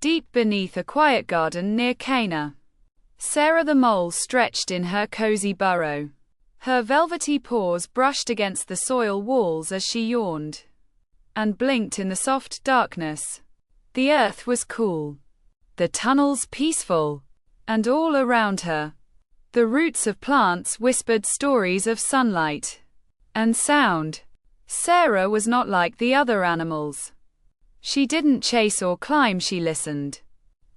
deep beneath a quiet garden near Cana. Sarah the mole stretched in her cozy burrow. Her velvety paws brushed against the soil walls as she yawned and blinked in the soft darkness. The earth was cool, the tunnels peaceful, and all around her, the roots of plants whispered stories of sunlight and sound. Sarah was not like the other animals. She didn't chase or climb, she listened.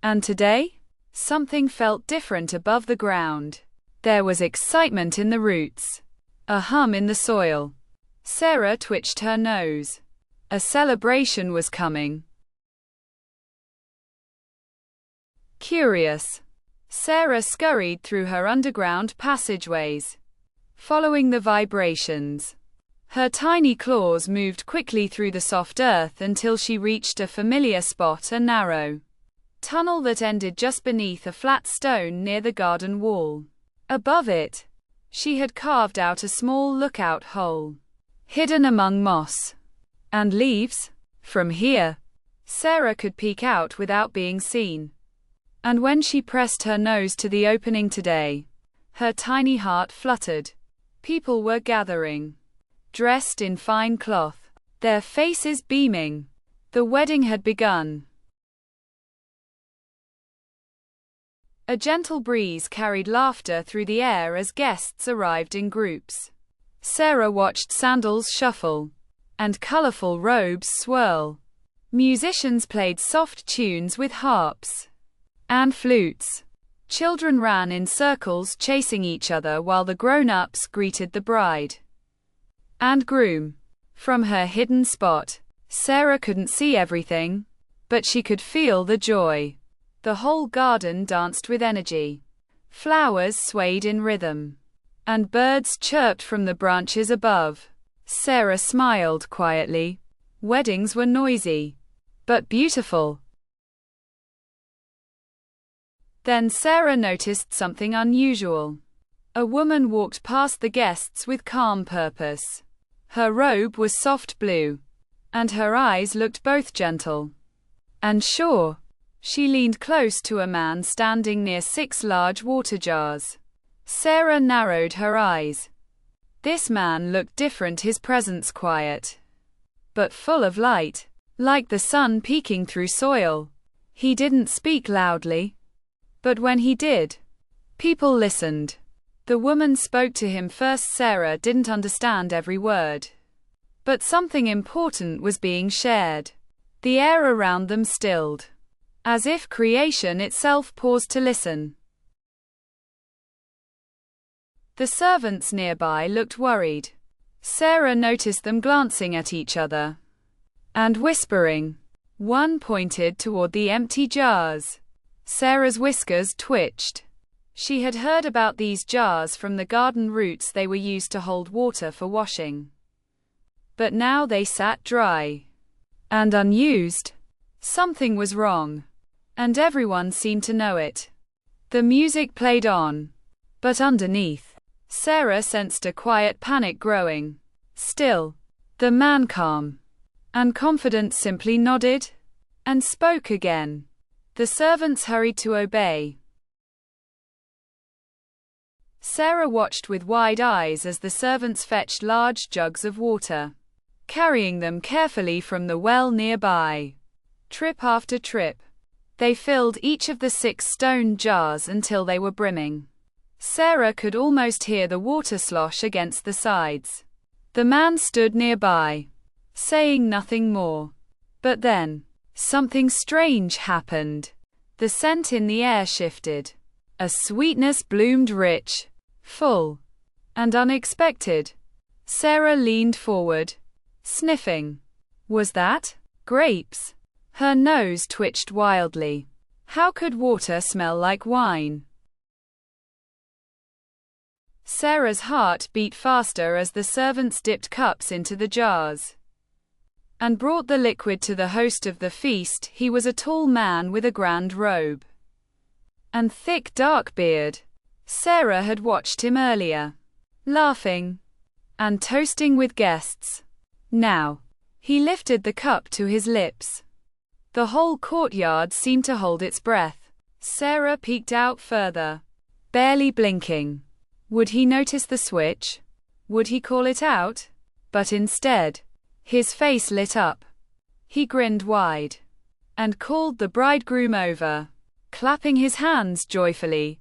And today, something felt different above the ground. There was excitement in the roots, a hum in the soil. Sarah twitched her nose. A celebration was coming. Curious, Sarah scurried through her underground passageways, following the vibrations. Her tiny claws moved quickly through the soft earth until she reached a familiar spot, a narrow tunnel that ended just beneath a flat stone near the garden wall. Above it, she had carved out a small lookout hole, hidden among moss and leaves. From here, Sarah could peek out without being seen. And when she pressed her nose to the opening today, her tiny heart fluttered. People were gathering, dressed in fine cloth, their faces beaming. The wedding had begun. A gentle breeze carried laughter through the air as guests arrived in groups. Sarah watched sandals shuffle and colorful robes swirl. Musicians played soft tunes with harps and flutes. Children ran in circles chasing each other while the grown-ups greeted the bride and groom. From her hidden spot, Sarah couldn't see everything, but she could feel the joy. The whole garden danced with energy. Flowers swayed in rhythm, and birds chirped from the branches above. Sarah smiled quietly. Weddings were noisy, but beautiful. Then Sarah noticed something unusual. A woman walked past the guests with calm purpose. Her robe was soft blue, and her eyes looked both gentle and sure. She leaned close to a man standing near 6 large water jars. Sarah narrowed her eyes. This man looked different, his presence quiet, but full of light, like the sun peeking through soil. He didn't speak loudly, but when he did, people listened. The woman spoke to him first. Sarah didn't understand every word, but something important was being shared. The air around them stilled, as if creation itself paused to listen. The servants nearby looked worried. Sarah noticed them glancing at each other and whispering. One pointed toward the empty jars. Sarah's whiskers twitched. She had heard about these jars from the garden roots. They were used to hold water for washing, but now they sat dry and unused. Something was wrong, and everyone seemed to know it. The music played on, but underneath, Sarah sensed a quiet panic growing. Still, the man, calm and confident, simply nodded and spoke again. The servants hurried to obey. Sarah watched with wide eyes as the servants fetched large jugs of water, carrying them carefully from the well nearby. Trip after trip, they filled each of the 6 stone jars until they were brimming. Sarah could almost hear the water slosh against the sides. The man stood nearby, saying nothing more. But then, something strange happened. The scent in the air shifted. A sweetness bloomed, rich, full, and unexpected. Sarah leaned forward, sniffing. Was that grapes? Her nose twitched wildly. How could water smell like wine? Sarah's heart beat faster as the servants dipped cups into the jars and brought the liquid to the host of the feast. He was a tall man with a grand robe and thick dark beard. Sarah had watched him earlier, laughing and toasting with guests. Now, he lifted the cup to his lips. The whole courtyard seemed to hold its breath. Sarah peeked out further, barely blinking. Would he notice the switch? Would he call it out? But instead, his face lit up. He grinned wide and called the bridegroom over, clapping his hands joyfully.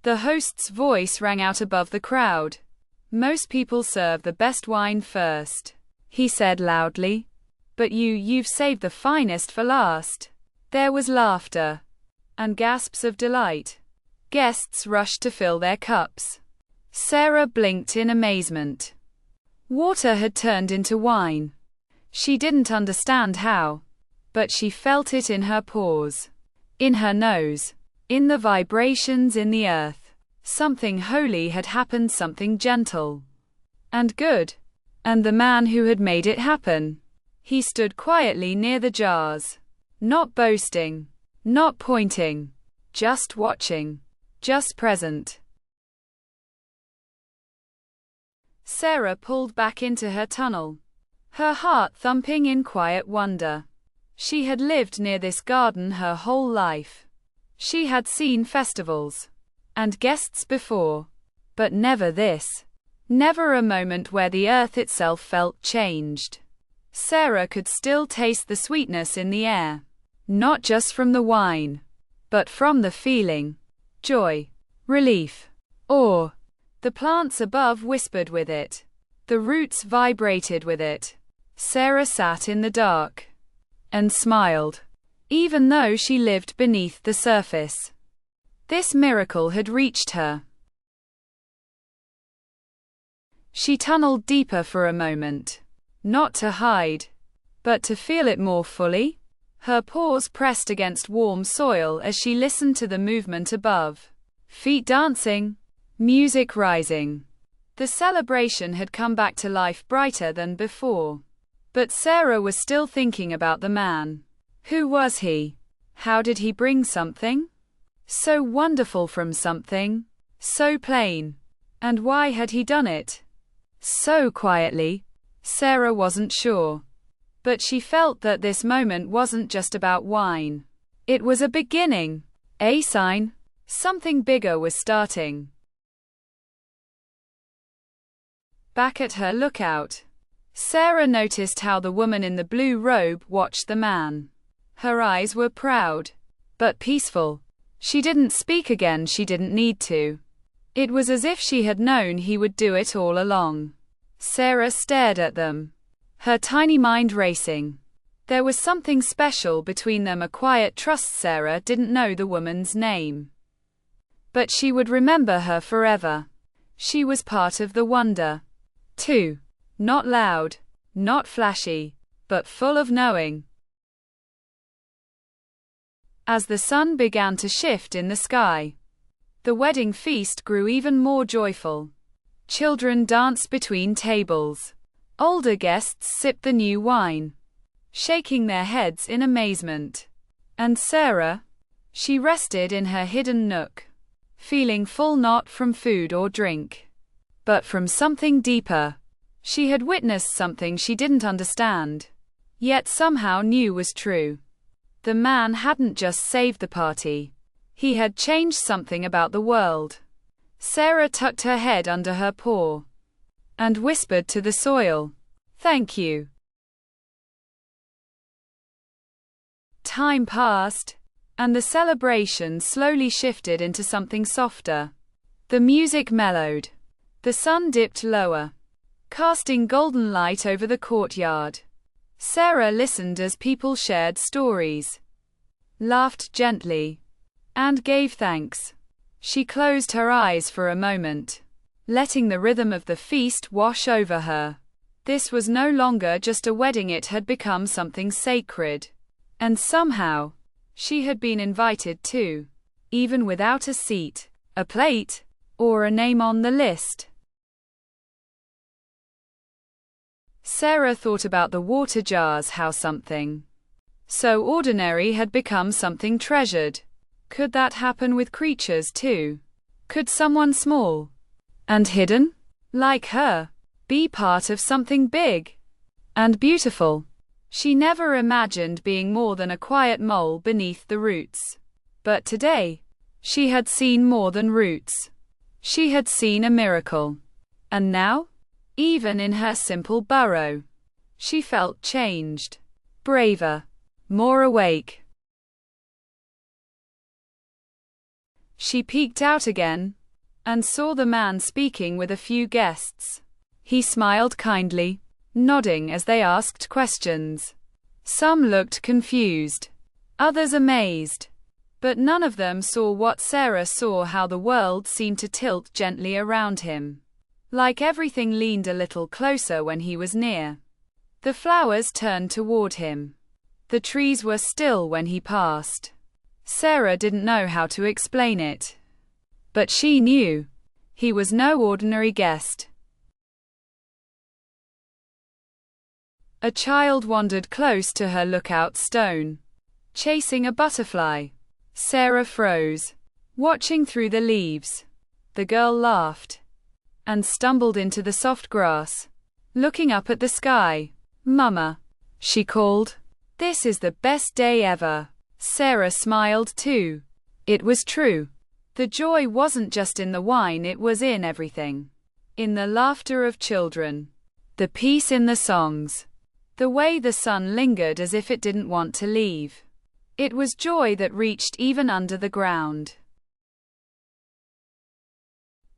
The host's voice rang out above the crowd. "Most people serve the best wine first," he said loudly. "But you've saved the finest for last." There was laughter and gasps of delight. Guests rushed to fill their cups. Sarah blinked in amazement. Water had turned into wine. She didn't understand how, but she felt it in her pores, in her nose, in the vibrations in the earth. Something holy had happened, something gentle and good. And the man who had made it happen. He stood quietly near the jars, not boasting, not pointing, just watching, just present. Sarah pulled back into her tunnel, her heart thumping in quiet wonder. She had lived near this garden her whole life. She had seen festivals and guests before, but never this. Never a moment where the earth itself felt changed. Sarah could still taste the sweetness in the air, not just from the wine, but from the feeling, joy, relief, awe. The plants above whispered with it. The roots vibrated with it. Sarah sat in the dark and smiled, even though she lived beneath the surface. This miracle had reached her. She tunneled deeper for a moment, not to hide, but to feel it more fully. Her paws pressed against warm soil as she listened to the movement above. Feet dancing, music rising. The celebration had come back to life brighter than before. But Sarah was still thinking about the man. Who was he? How did he bring something so wonderful from something so plain? And why had he done it so quietly? Sarah wasn't sure. But she felt that this moment wasn't just about wine. It was a beginning, a sign. Something bigger was starting. Back at her lookout, Sarah noticed how the woman in the blue robe watched the man. Her eyes were proud, but peaceful. She didn't speak again, she didn't need to. It was as if she had known he would do it all along. Sarah stared at them, her tiny mind racing. There was something special between them, a quiet trust. Sarah didn't know the woman's name, but she would remember her forever. She was part of the wonder, too. Not loud, not flashy, but full of knowing. As the sun began to shift in the sky, the wedding feast grew even more joyful. Children danced between tables. Older guests sipped the new wine, shaking their heads in amazement. And Sarah, she rested in her hidden nook, feeling full not from food or drink, but from something deeper. She had witnessed something she didn't understand, yet somehow knew was true. The man hadn't just saved the party. He had changed something about the world. Sarah tucked her head under her paw and whispered to the soil, "Thank you." Time passed, and the celebration slowly shifted into something softer. The music mellowed. The sun dipped lower, casting golden light over the courtyard. Sarah listened as people shared stories, laughed gently, and gave thanks. She closed her eyes for a moment, letting the rhythm of the feast wash over her. This was no longer just a wedding, it had become something sacred. And somehow, she had been invited too, even without a seat, a plate, or a name on the list. Sarah thought about the water jars, how something so ordinary had become something treasured. Could that happen with creatures too? Could someone small and hidden, like her, be part of something big and beautiful? She never imagined being more than a quiet mole beneath the roots. But today, she had seen more than roots. She had seen a miracle. And now, even in her simple burrow, she felt changed, braver, more awake. She peeked out again, and saw the man speaking with a few guests. He smiled kindly, nodding as they asked questions. Some looked confused, others amazed. But none of them saw what Sarah saw, how the world seemed to tilt gently around him. Like everything leaned a little closer when he was near. The flowers turned toward him. The trees were still when he passed. Sarah didn't know how to explain it. But she knew. He was no ordinary guest. A child wandered close to her lookout stone, chasing a butterfly. Sarah froze, watching through the leaves. The girl laughed and stumbled into the soft grass, looking up at the sky. "Mama," she called. "This is the best day ever." Sarah smiled too. It was true. The joy wasn't just in the wine, it was in everything. In the laughter of children, the peace in the songs, the way the sun lingered as if it didn't want to leave. It was joy that reached even under the ground.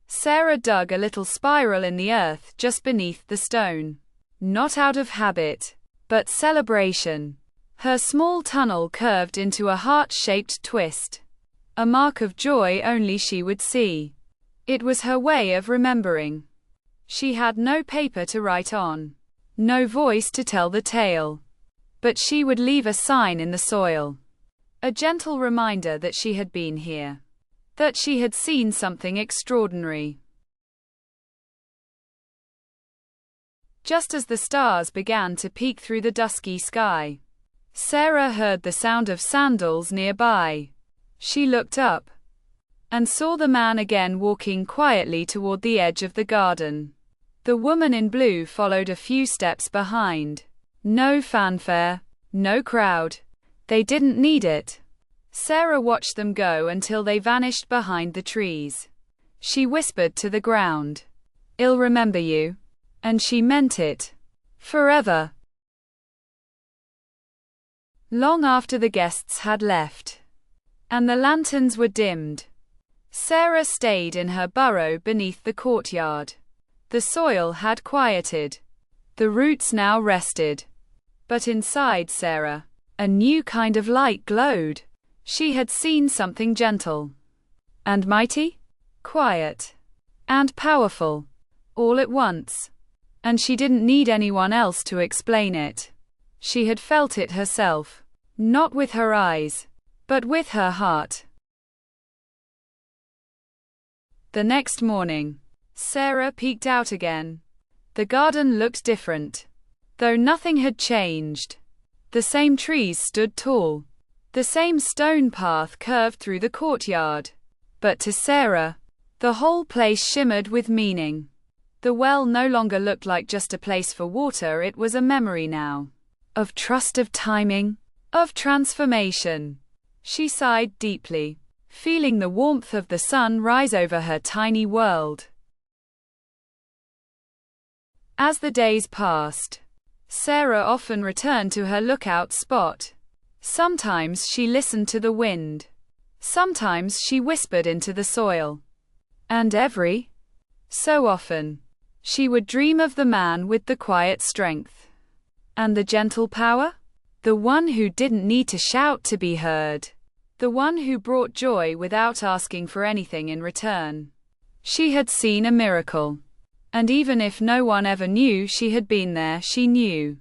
Sarah dug a little spiral in the earth just beneath the stone. Not out of habit, but celebration. Her small tunnel curved into a heart-shaped twist. A mark of joy only she would see. It was her way of remembering. She had no paper to write on, no voice to tell the tale. But she would leave a sign in the soil. A gentle reminder that she had been here. That she had seen something extraordinary. Just as the stars began to peek through the dusky sky, Sarah heard the sound of sandals nearby. She looked up and saw the man again walking quietly toward the edge of the garden. The woman in blue followed a few steps behind. No fanfare, no crowd. They didn't need it. Sarah watched them go until they vanished behind the trees. She whispered to the ground, "I'll remember you." And she meant it. Forever. Long after the guests had left, and the lanterns were dimmed, Sarah stayed in her burrow beneath the courtyard. The soil had quieted. The roots now rested. But inside Sarah, a new kind of light glowed. She had seen something gentle and mighty, quiet and powerful, all at once. And she didn't need anyone else to explain it. She had felt it herself, not with her eyes, but with her heart. The next morning, Sarah peeked out again. The garden looked different, though nothing had changed. The same trees stood tall. The same stone path curved through the courtyard. But to Sarah, the whole place shimmered with meaning. The well no longer looked like just a place for water, it was a memory now. Of trust, of timing, of transformation. She sighed deeply, feeling the warmth of the sun rise over her tiny world. As the days passed, Sarah often returned to her lookout spot. Sometimes she listened to the wind. Sometimes she whispered into the soil. And every so often, she would dream of the man with the quiet strength and the gentle power. The one who didn't need to shout to be heard. The one who brought joy without asking for anything in return. She had seen a miracle. And even if no one ever knew she had been there, she knew.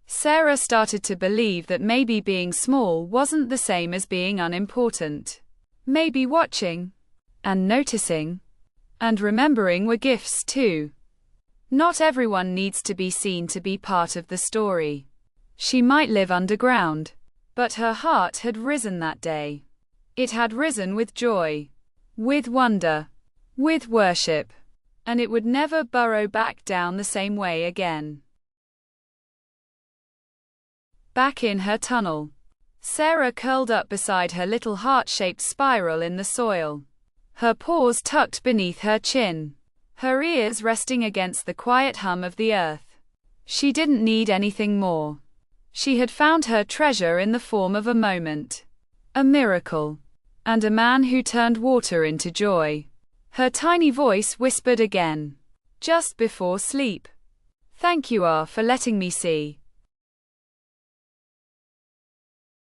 Sarah started to believe that maybe being small wasn't the same as being unimportant. Maybe watching, and noticing, and remembering were gifts too. Not everyone needs to be seen to be part of the story. She might live underground, but her heart had risen that day. It had risen with joy, with wonder, with worship. and it would never burrow back down the same way again. Back in her tunnel, Sarah curled up beside her little heart-shaped spiral in the soil, her paws tucked beneath her chin, her ears resting against the quiet hum of the earth. She didn't need anything more. She had found her treasure in the form of a moment, a miracle, and a man who turned water into joy. Her tiny voice whispered again, just before sleep. "Thank you, for letting me see